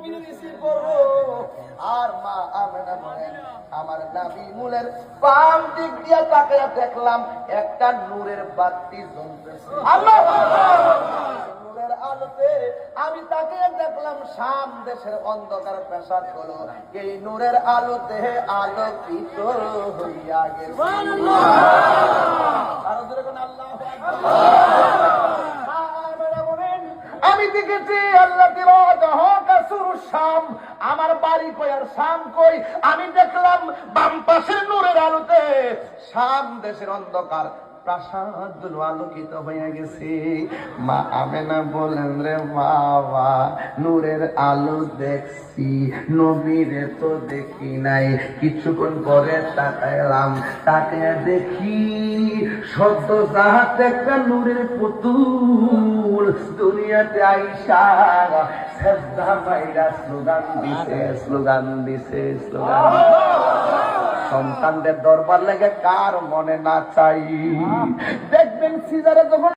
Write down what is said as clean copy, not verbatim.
নবীর রিসিভ করব। আর মা আমেনা বলেন আমার নবী মূলের বাম দিক দিয়ে তাকিয়ে দেখলাম একটা নূরের বাতি জ্বলতেছে। আল্লাহু আকবার। নূরের আলোতে আমি তাকিয়ে দেখলাম শাম দেশের অন্ধকার প্রাসাদ গুলো এই নূরের আলোতে আলোকিত হইয়া গেছে। সুবহানাল্লাহ। আর জোরে কোন আল্লাহু আকবার। আমি দেখেছি আল্লাহ শাম, আমার বাড়ি কই আর শাম কই? আমি দেখলাম বাম পাশের নূরের আলোতে শাম দেশের অন্ধকার প্রাসাদগুলো আলোকিত হয়ে গেছে। মা আমেনা বলেন রে বাবা, নূরের আলো দেখছি, নবীরে তো দেখি নাই। কিছুক্ষণ পরে তাকাইলাম, তাকে দেখি সদ্য জাহাতে একটা নূরের পুতুল দুনিয়াতে আইসা সেজদা মাইরা স্লোগান দিছে, স্লোগান দিছে, স্লোগান। সন্তানদের দরবার লেগে কার মনে না চাই? দেখবেন সিজারে যখন